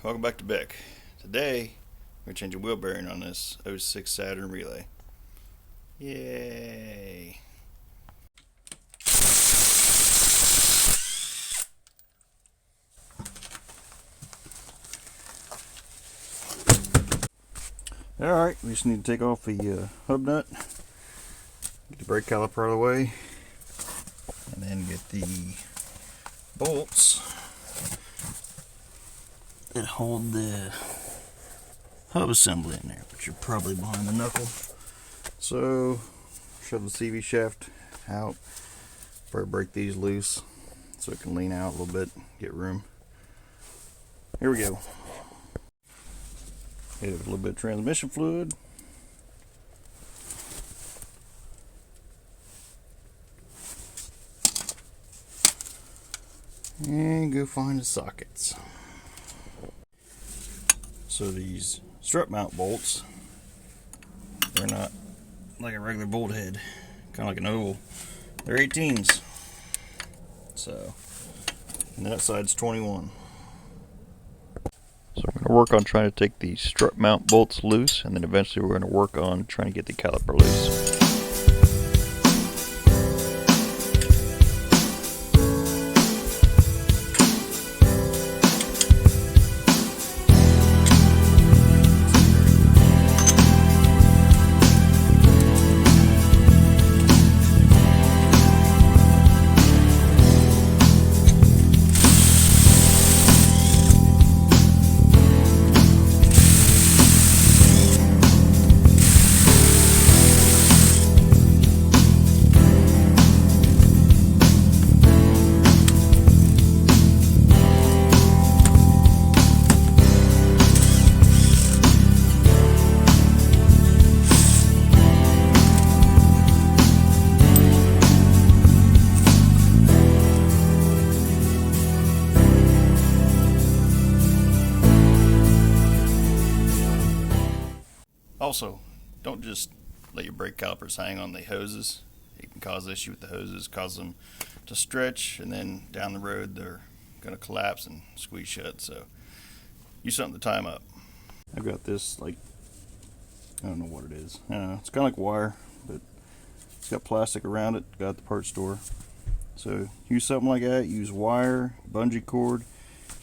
welcome back to Buick. Today, we're going to change a wheel bearing on this '06 Saturn Relay. Yay! Alright, we just need to take off the hub nut, get the brake caliper out of the way, and then get the bolts that hold the hub assembly in there, but you're probably behind the knuckle. So, shove the CV shaft out, probably break these loose so it can lean out a little bit, get room. Here we go. Hit it with a little bit of transmission fluid. And go find the sockets. So these strut mount bolts, they're not like a regular bolt head, kind of like an oval. They're 18s. So, and that side's 21. So we're going to work on trying to take the strut mount bolts loose, and then eventually we're going to work on trying to get the caliper loose. Also, don't just let your brake calipers hang on the hoses. It can cause issue with the hoses, cause them to stretch, and then down the road they're going to collapse and squeeze shut. So use something to tie them up. I've got this, like, I don't know what it is. It's kind of like wire, but it's got plastic around it. Got at the parts store. So use something like that. Use wire, bungee cord.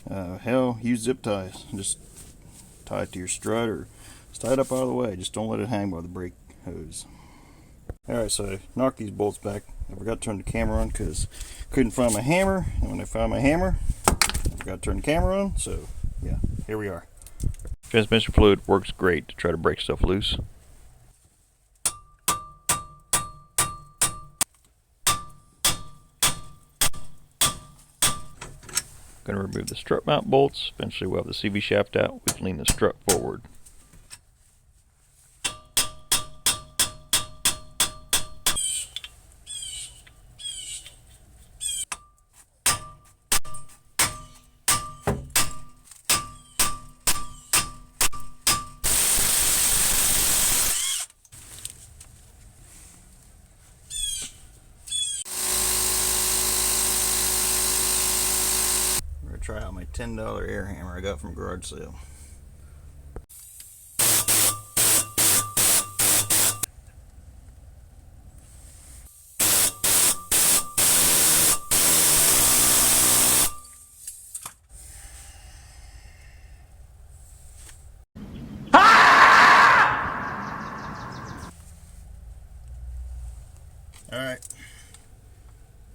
Hell, use zip ties. Just tie it to your strut or just tie it up out of the way. Just don't let it hang by the brake hose. Alright, so I knocked these bolts back. I forgot to turn the camera on because I couldn't find my hammer. And when I found my hammer, I forgot to turn the camera on. So, yeah, here we are. Transmission fluid works great to try to break stuff loose. Going to remove the strut mount bolts. Eventually we'll have the CV shaft out. We can lean the strut forward. Try out my $10 air hammer I got from a garage sale. Alright,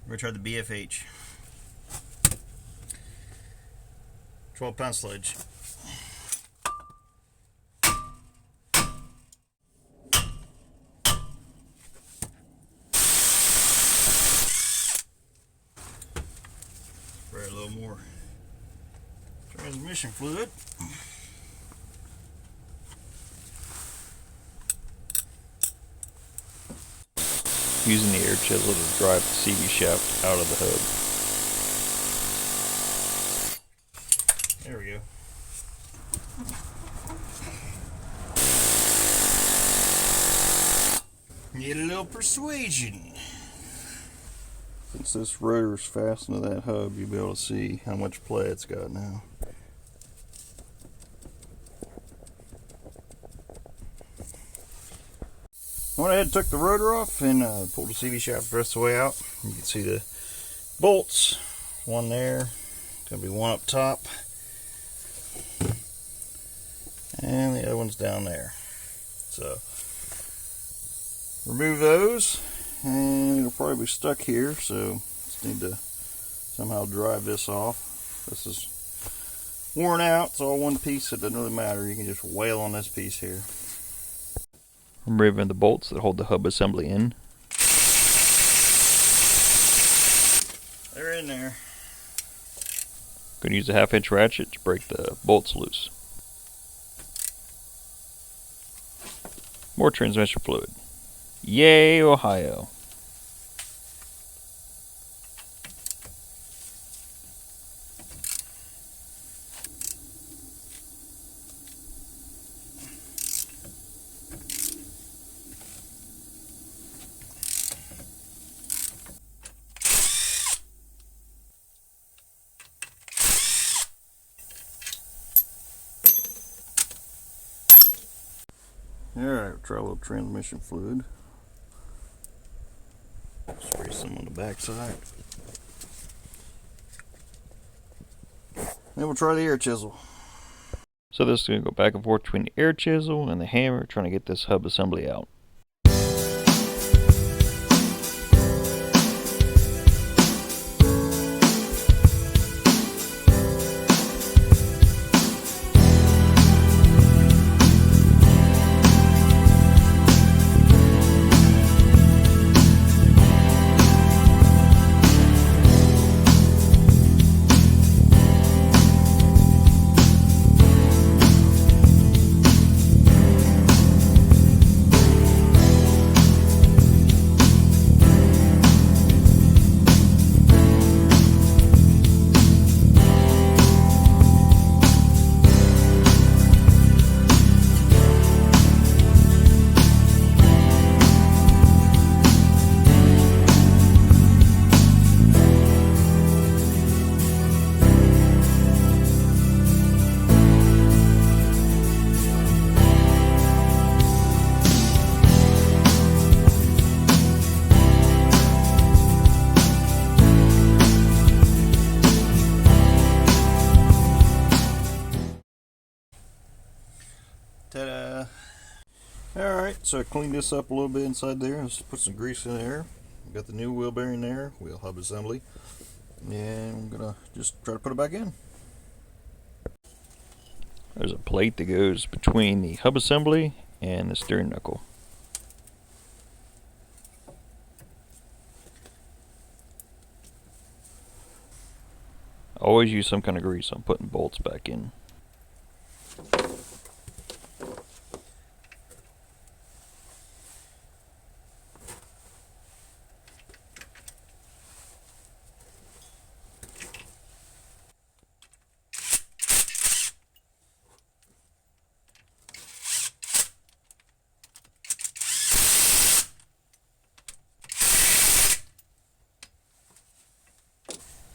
we're going to try the BFH. 12-pound sledge. Spray a little more transmission fluid. Using the air chisel to drive the CV shaft out of the hub. There we go. Need a little persuasion. Since this rotor's fastened to that hub, you'll be able to see how much play it's got now. went ahead and took the rotor off and pulled the CV shaft the rest of the way out. You can see the bolts, one there, gonna be one up top, and the other one's down there. So remove those, and it'll probably be stuck here, so just need to somehow drive this off. This is worn out, it's all one piece, it doesn't really matter. You can just wail on this piece here. Removing the bolts that hold the hub assembly in. They're in there. Going to use a 1/2-inch ratchet to break the bolts loose. More transmission fluid. Yay, Ohio! Alright, we'll try a little transmission fluid. Spray some on the back side. Then we'll try the air chisel. So this is going to go back and forth between the air chisel and the hammer, trying to get this hub assembly out. Ta-da! Alright, so I cleaned this up a little bit inside there. Let's put some grease in there. Got the new wheel bearing there, wheel hub assembly. And I'm gonna just try to put it back in. There's a plate that goes between the hub assembly and the steering knuckle. Always use some kind of grease on putting bolts back in.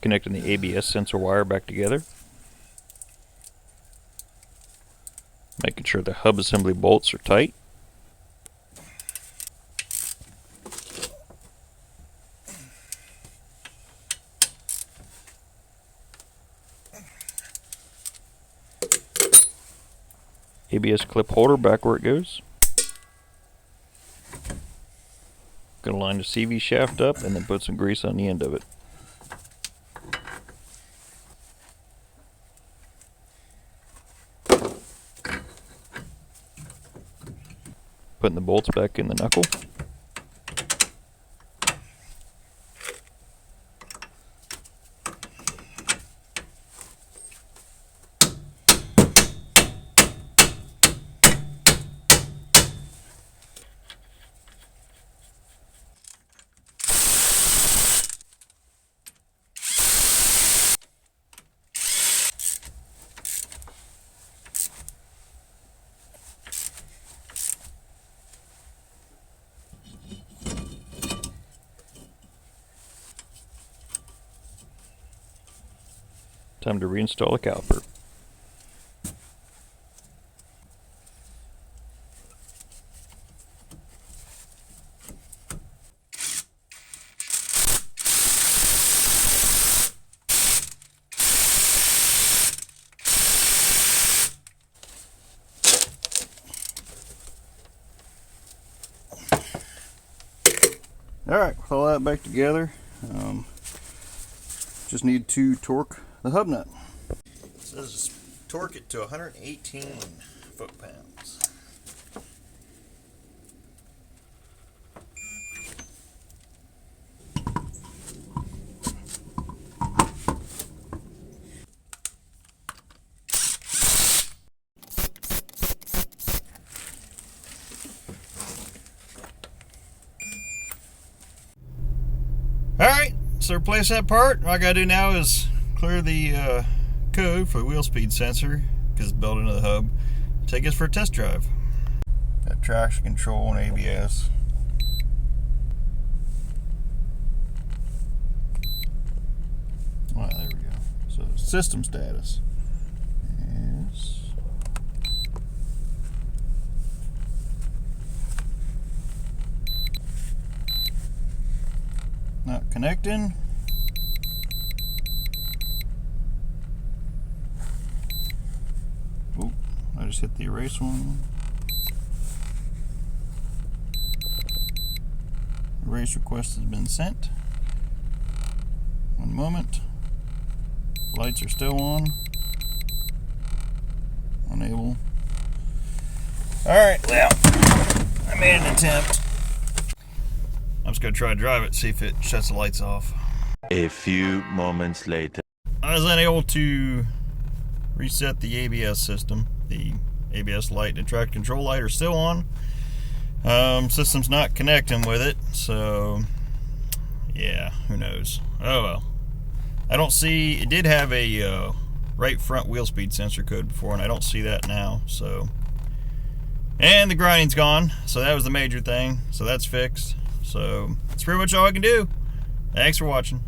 Connecting the ABS sensor wire back together. Making sure the hub assembly bolts are tight. ABS clip holder back where it goes. Gonna line the CV shaft up and then put some grease on the end of it. Putting the bolts back in the knuckle. Time to reinstall a caliper. Alright, with all that back together, just need to torque the hub nut. It says torque it to 118 foot-pounds. Alright, so replace that part. What I gotta do now is clear the code for the wheel speed sensor because it's built into the hub. Take us for a test drive. Got traction control and ABS. Alright, there we go. So system status. Yes. Not connecting. Oop, I just hit the erase one. Erase request has been sent. One moment. Lights are still on. Unable. Alright, well, I made an attempt. I'm just going to try to drive it, see if it shuts the lights off. A few moments later. I was unable to reset the ABS system. The ABS light and traction control light are still on. System's not connecting with it, so yeah, who knows. Oh well. I don't see, it did have a right front wheel speed sensor code before, and I don't see that now, so. And the grinding's gone, so that was the major thing, so that's fixed. So that's pretty much all I can do. Thanks for watching.